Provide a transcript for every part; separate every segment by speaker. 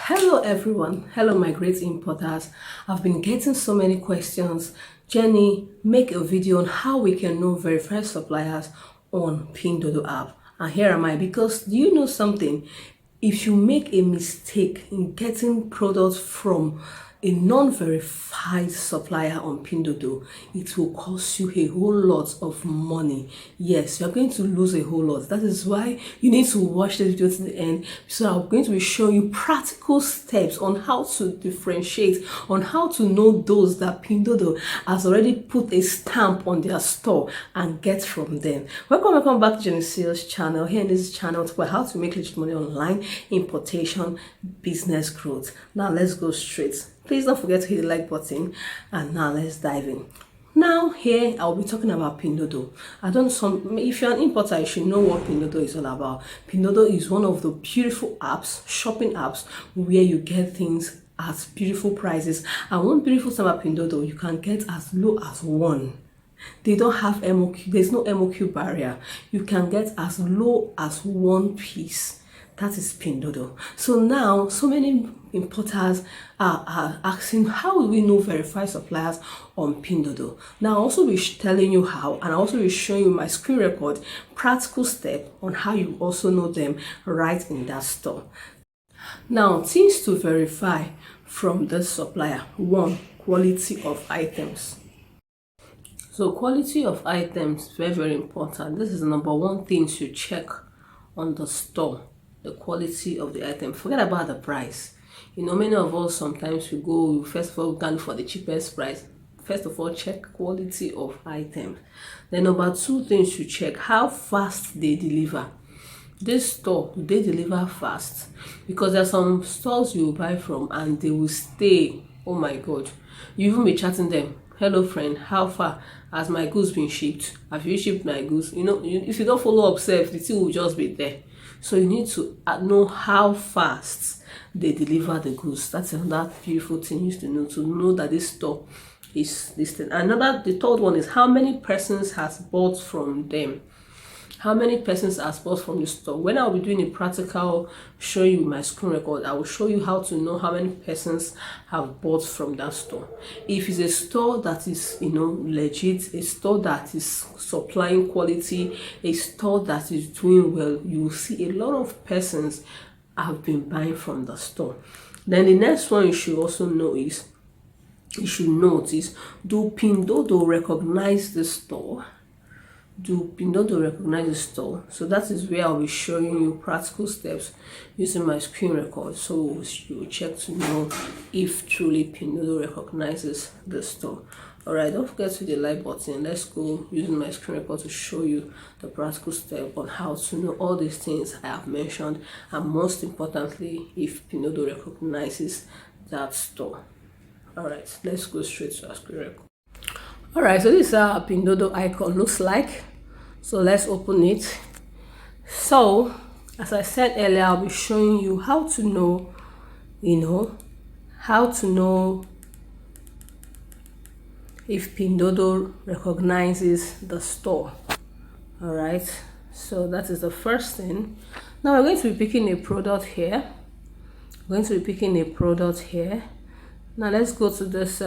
Speaker 1: Hello everyone, hello my great importers. I've been getting so many questions. Jenny, make a video on how we can know verified suppliers on Pinduoduo app. And here am I, because do you know something? If you make a mistake in getting products from a non-verified supplier on Pinduoduo, it will cost you a whole lot of money. Yes, you're going to lose a whole lot. That is why you need to watch this video to the end. So I'm going to be showing you practical steps on how to differentiate, on how to know those that Pinduoduo has already put a stamp on their store and get from them. Welcome back to Jenny's Sales channel. Here in this channel, it's about how to make legit money online, importation, business growth. Now let's go straight. Please don't forget to hit the like button, and now let's dive in. Now here I'll be talking about Pinduoduo. If you're an importer, you should know what Pinduoduo is all about. Pinduoduo is one of the beautiful apps, shopping apps, where you get things at beautiful prices. And one beautiful thing about Pinduoduo, you can get as low as one. They don't have MOQ, there's no MOQ barrier. You can get as low as one piece. That is Pinduoduo. So now, so many importers are asking, how do we know verified suppliers on Pinduoduo? Now, I'll also be telling you how, and I'll also be showing you my screen record, practical step on how you also know them right in that store. Now, things to verify from the supplier. One, quality of items. So quality of items, very important. This is the number one thing to check on the store. The quality of the item. Forget about the price. You know, many of us sometimes we first of all go for the cheapest price. First of all, check quality of items. Then number two things to check, how fast they deliver. This store, do they deliver fast? Because there are some stores you buy from and they will stay. Oh my god, you even be chatting them. Hello friend, how far has my goods been shipped? Have you shipped my goods? You know, if you don't follow up self, the thing will just be there. So you need to know how fast they deliver the goods. That's another beautiful thing you need to know that this store is this thing. The third one is how many persons has bought from them. How many persons has bought from the store. When I'll be doing a practical showing you my screen record, I will show you how to know how many persons have bought from that store. If it's a store that is, legit, a store that is supplying quality, a store that is doing well, you will see a lot of persons have been buying from the store. Then the next one you should also know is, you should notice, do Pinduoduo recognize the store? Do Pinduoduo recognize the store? So that is where I'll be showing you practical steps using my screen record. So you check to know if truly Pinduoduo recognizes the store. Alright, don't forget to hit the like button. Let's go using my screen record to show you the practical step on how to know all these things I have mentioned, and most importantly, if Pinduoduo recognizes that store. Alright, let's go straight to our screen record. Alright, so this is how our Pinduoduo icon looks like. So let's open it. So as I said earlier, I'll be showing you how to know, if Pinduoduo recognizes the store. Alright, so that is the first thing. Now we're going to be picking a product here. Now let's go to this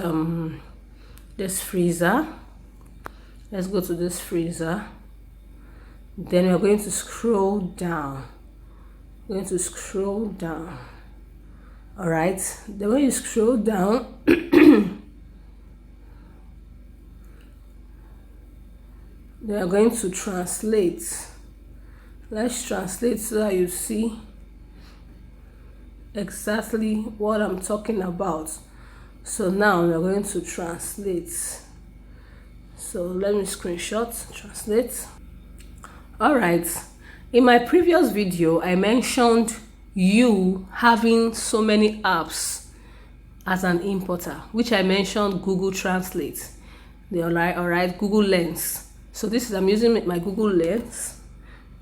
Speaker 1: freezer. Let's go to this freezer. Then we're going to scroll down. All right, then when you scroll down, they are going to translate. Let's translate so that you see exactly what I'm talking about. So now we're going to translate. So let me screenshot, translate. Alright, in my previous video, I mentioned you having so many apps as an importer, which I mentioned Google Translate. Alright, Google Lens. So I'm using my Google Lens.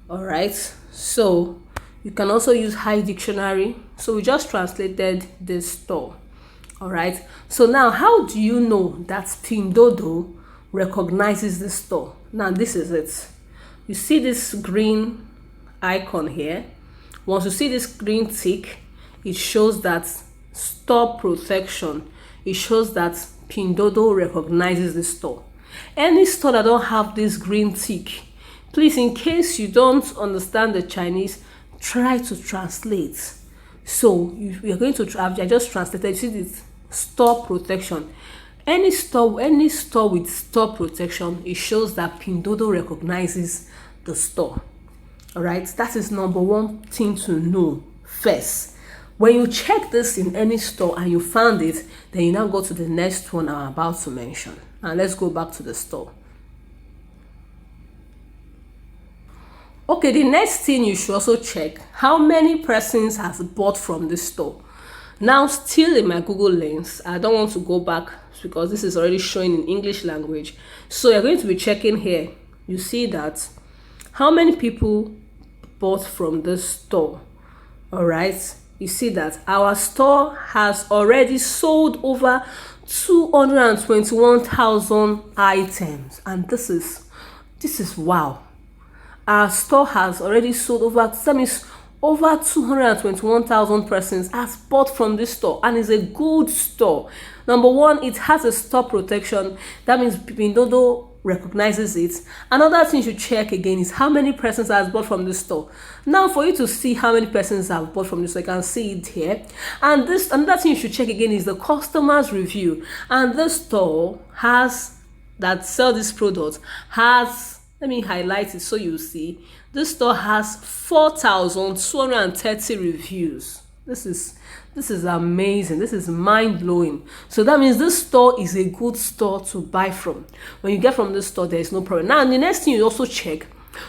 Speaker 1: Alright, so you can also use High Dictionary. So we just translated this store. Alright, so now how do you know that Pinduoduo recognizes the store? Now this is it. You see this green icon here. Once you see this green tick, it shows that store protection. It shows that Pinduoduo recognizes the store. Any store that don't have this green tick, please, in case you don't understand the Chinese, try to translate. So you're going to try. I just translated. You see this store protection. Any store with store protection, it shows that Pinduoduo recognizes the store. All right, that is number one thing to know first. When you check this in any store and you found it, then you now go to the next one I'm about to mention. And let's go back to the store. Okay, the next thing you should also check, how many persons have bought from this store. Now, still in my Google Lens, I don't want to go back because this is already showing in English language. So you're going to be checking here. You see that how many people bought from this store. All right, you see that our store has already sold over 221,000 items, and this is wow. Our store has already sold over, that means over 221,000 persons has bought from this store, and it's a good store. Number one, it has a store protection. That means Pinduoduo recognizes it. Another thing you should check again is how many persons has bought from this store. Now, for you to see how many persons have bought from this store, you can see it here. And this another thing you should check again is the customer's review. And this store has that sell this product has, let me highlight it so you see. This store has 4,230 reviews. This is amazing. This is mind-blowing. So that means this store is a good store to buy from. When you get from this store, there is no problem. Now, the next thing you also check,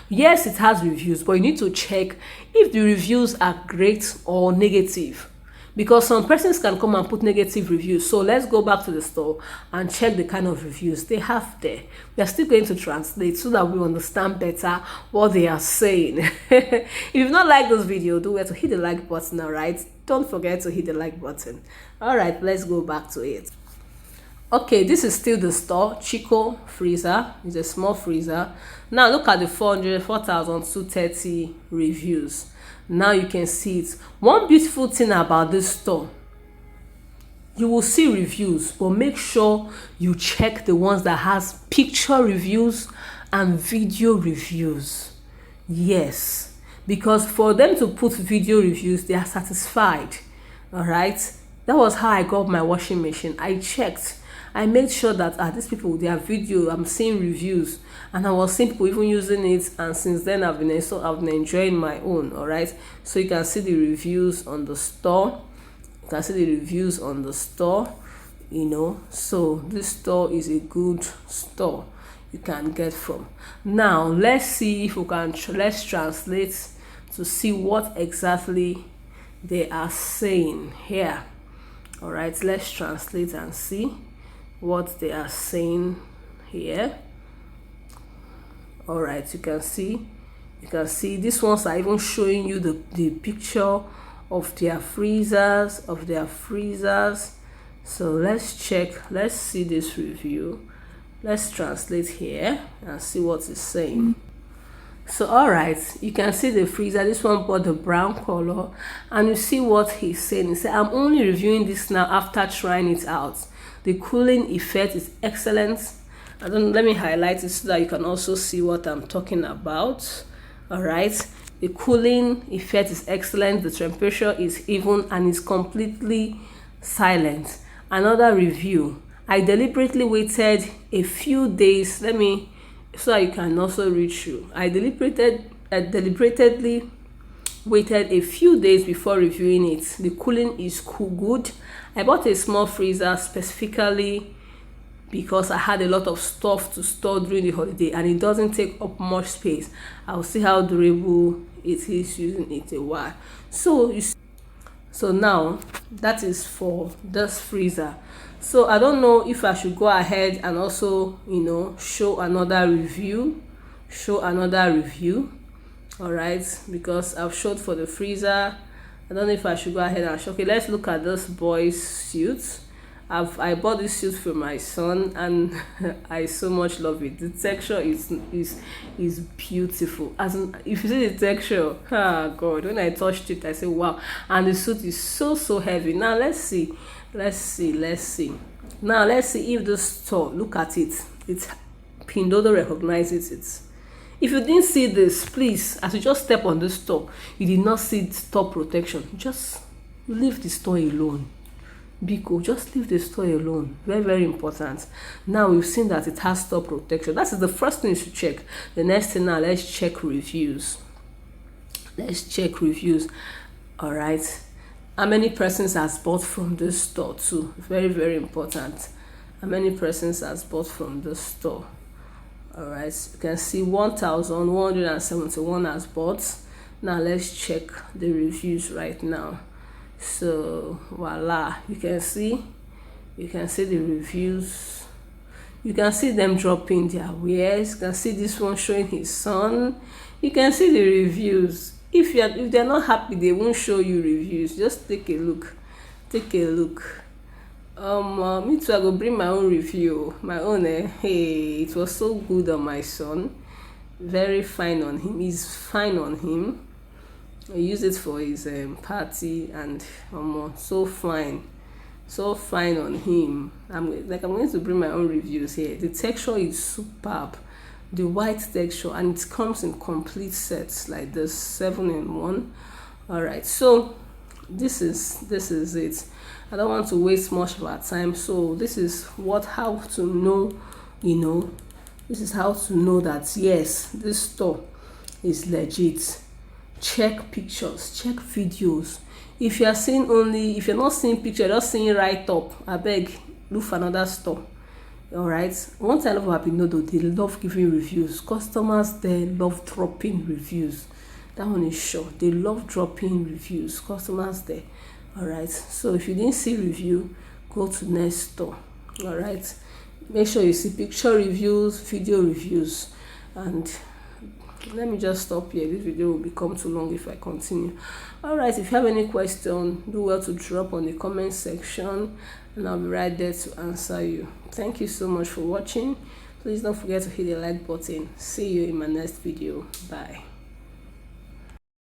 Speaker 1: yes, it has reviews, but you need to check if the reviews are great or negative, because some persons can come and put negative reviews. So let's go back to the store and check the kind of reviews they have there. We are still going to translate so that we understand better what they are saying. If you've not liked this video, do it to hit the like button. All right, don't forget to hit the like button. All right, let's go back to it. Okay, this is still the store. Chico freezer is a small freezer. Now look at the 4,230 reviews. Now you can see it. One beautiful thing about this store, you will see reviews, but make sure you check the ones that has picture reviews and video reviews. Yes, because for them to put video reviews, they are satisfied. All right, that was how I got my washing machine. I checked, I made sure that these people, their video, I'm seeing reviews, and I was seeing people even using it, and since then I've been enjoying my own. All right, so you can see the reviews on the store. You can see the reviews on the store, you know. So this store is a good store you can get from. Now let's see if we can let's translate to see what exactly they are saying here. All right, let's translate and see what they are saying here. All right, you can see these ones are even showing you the picture of their freezers, So let's check, let's see this review. Let's translate here and see what it's saying. So all right, you can see the freezer. This one bought the brown color, and you see what he's saying. He said, I'm only reviewing this now after trying it out. The cooling effect is excellent. Let me highlight it so that you can also see what I'm talking about. All right, the cooling effect is excellent. The temperature is even and is completely silent. Another review, I deliberately waited a few days. Let me, so that you can also read through. I deliberately waited a few days before reviewing it. The cooling is good. I bought a small freezer specifically because I had a lot of stuff to store during the holiday, and it doesn't take up much space. I'll see how durable it is using it a while. So you see, so now that is for this freezer. So I don't know if I should go ahead and also, you know, show another review. All right, because I've showed for the freezer. I don't know if I should go ahead and show. Okay, let's look at this boy's suit. I bought this suit for my son, and I so much love it. The texture is beautiful. As in, if you see the texture, God, when I touched it, I said wow. And the suit is so heavy. Now let's see. Now let's see if the store, look at it. It's Pinduoduo recognizes it. If you didn't see this, please, as you just step on the store, you did not see store protection, just leave the store alone. Biko, just leave the store alone. Very important. Now we've seen that it has store protection. That is the first thing you should check. The next thing, now let's check reviews. All right. How many persons has bought from this store too? Very important. How many persons has bought from this store? All right, you can see 1,171 has bought. Now let's check the reviews right now. So voila, you can see the reviews. You can see them dropping their wares. You can see this one showing his son. You can see the reviews. If they're not happy, they won't show you reviews. Just take a look. Me too, I go bring my own review. My own, hey, it was so good on my son. Very fine on him. He's fine on him. I use it for his party, and so fine on him. I'm going to bring my own reviews here. The texture is superb, the white texture, and it comes in complete sets like this, 7-in-1. All right, so this is it. I don't want to waste much of our time, so this is how to know, this is how to know that yes, this store is legit. Check pictures, check videos. If you're not seeing picture, just seeing right up, I beg, look for another store. All right, one thing I love about Pinduoduo, they love giving reviews. Customers, they love dropping reviews. That one is sure. They love dropping reviews. Customers there. All right, so if you didn't see review, go to next store. All right, make sure you see picture reviews, video reviews. And let me just stop here. This video will become too long if I continue. All right, if you have any question, do well to drop on the comment section, and I'll be right there to answer you. Thank you so much for watching. Please don't forget to hit the like button. See you in my next video. Bye.